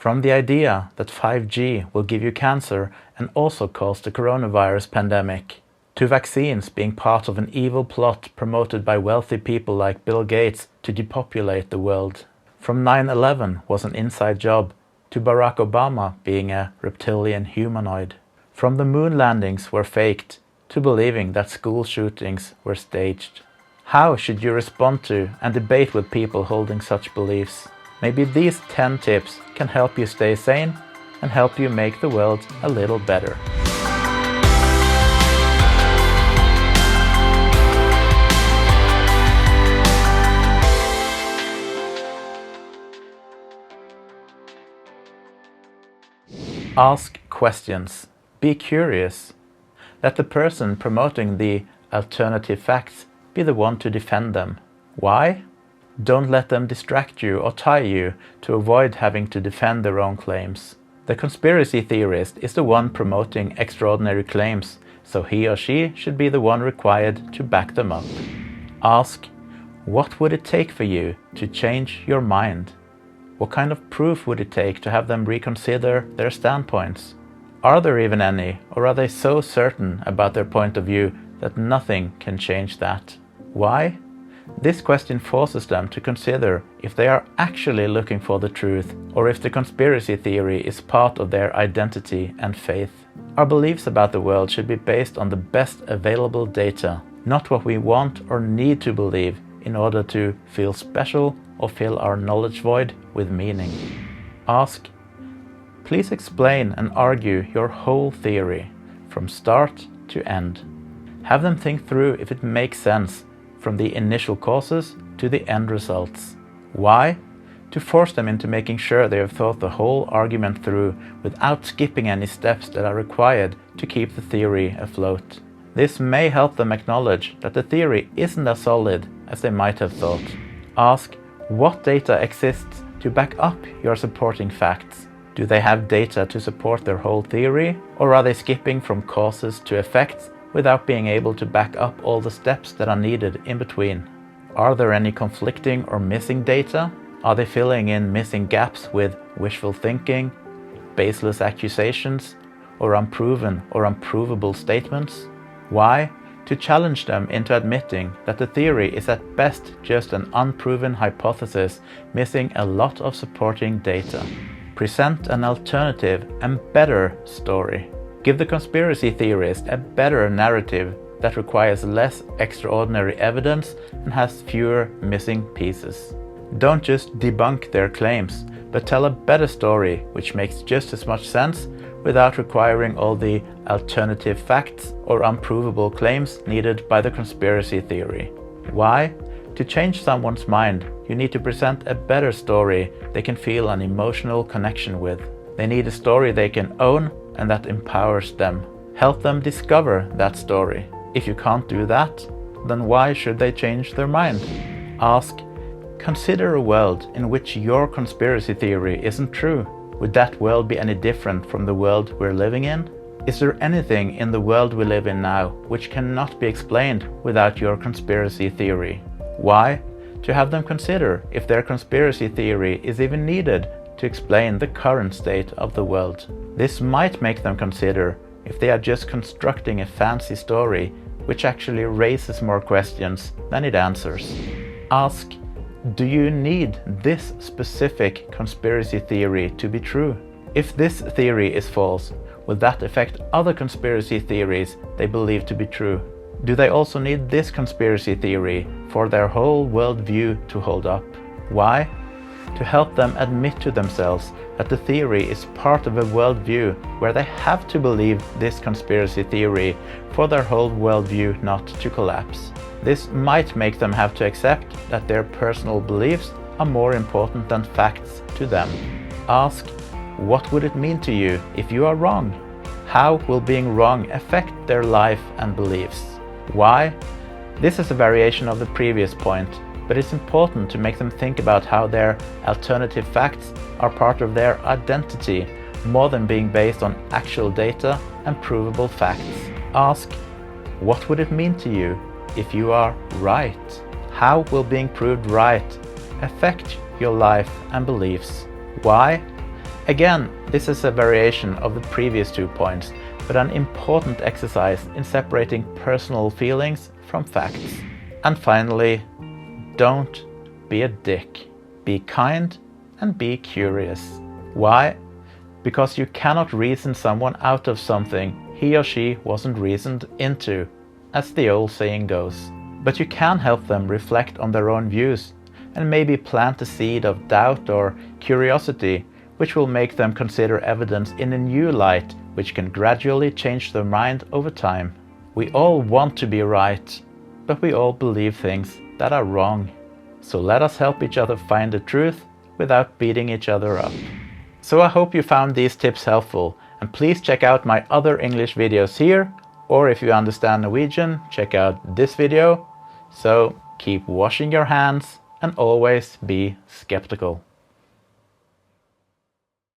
From the idea that 5G will give you cancer and also cause the coronavirus pandemic, to vaccines being part of an evil plot promoted by wealthy people like Bill Gates to depopulate the world. From 9/11 was an inside job, to Barack Obama being a reptilian humanoid. From the moon landings were faked, to believing that school shootings were staged. How should you respond to and debate with people holding such beliefs? Maybe these 10 tips can help you stay sane and help you make the world a little better. Ask questions. Be curious. Let the person promoting the alternative facts be the one to defend them. Why? Don't let them distract you or tie you to avoid having to defend their own claims. The conspiracy theorist is the one promoting extraordinary claims, so he or she should be the one required to back them up. Ask, what would it take for you to change your mind? What kind of proof would it take to have them reconsider their standpoints? Are there even any, or are they so certain about their point of view that nothing can change that? Why? This question forces them to consider if they are actually looking for the truth, or if the conspiracy theory is part of their identity and faith. Our beliefs about the world should be based on the best available data, not what we want or need to believe in order to feel special or fill our knowledge void with meaning. Ask, please explain and argue your whole theory, from start to end. Have them think through if it makes sense, from the initial causes to the end results. Why? To force them into making sure they have thought the whole argument through without skipping any steps that are required to keep the theory afloat. This may help them acknowledge that the theory isn't as solid as they might have thought. Ask, what data exists to back up your supporting facts? Do they have data to support their whole theory, or are they skipping from causes to effects without being able to back up all the steps that are needed in between? Are there any conflicting or missing data? Are they filling in missing gaps with wishful thinking, baseless accusations, or unproven or unprovable statements? Why? To challenge them into admitting that the theory is at best just an unproven hypothesis missing a lot of supporting data. Present an alternative and better story. Give the conspiracy theorist a better narrative that requires less extraordinary evidence and has fewer missing pieces. Don't just debunk their claims, but tell a better story which makes just as much sense without requiring all the alternative facts or unprovable claims needed by the conspiracy theory. Why? To change someone's mind, you need to present a better story they can feel an emotional connection with. They need a story they can own and that empowers them. Help them discover that story. If you can't do that, then why should they change their mind? Ask, consider a world in which your conspiracy theory isn't true. Would that world be any different from the world we're living in? Is there anything in the world we live in now which cannot be explained without your conspiracy theory? Why? To have them consider if their conspiracy theory is even needed to explain the current state of the world. This might make them consider if they are just constructing a fancy story which actually raises more questions than it answers. Ask, do you need this specific conspiracy theory to be true? If this theory is false, will that affect other conspiracy theories they believe to be true? Do they also need this conspiracy theory for their whole worldview to hold up? Why? To help them admit to themselves that the theory is part of a worldview where they have to believe this conspiracy theory for their whole worldview not to collapse. This might make them have to accept that their personal beliefs are more important than facts to them. Ask, what would it mean to you if you are wrong? How will being wrong affect their life and beliefs? Why? This is a variation of the previous point, but it's important to make them think about how their alternative facts are part of their identity more than being based on actual data and provable facts. Ask, what would it mean to you if you are right? How will being proved right affect your life and beliefs? Why? Again, this is a variation of the previous 2 points, but an important exercise in separating personal feelings from facts. And finally, don't be a dick. Be kind and be curious. Why? Because you cannot reason someone out of something he or she wasn't reasoned into, as the old saying goes. But you can help them reflect on their own views and maybe plant a seed of doubt or curiosity, which will make them consider evidence in a new light, which can gradually change their mind over time. We all want to be right, but we all believe things that are wrong. So let us help each other find the truth without beating each other up. So I hope you found these tips helpful, and please check out my other English videos here, or if you understand Norwegian, check out this video. So keep washing your hands and always be skeptical.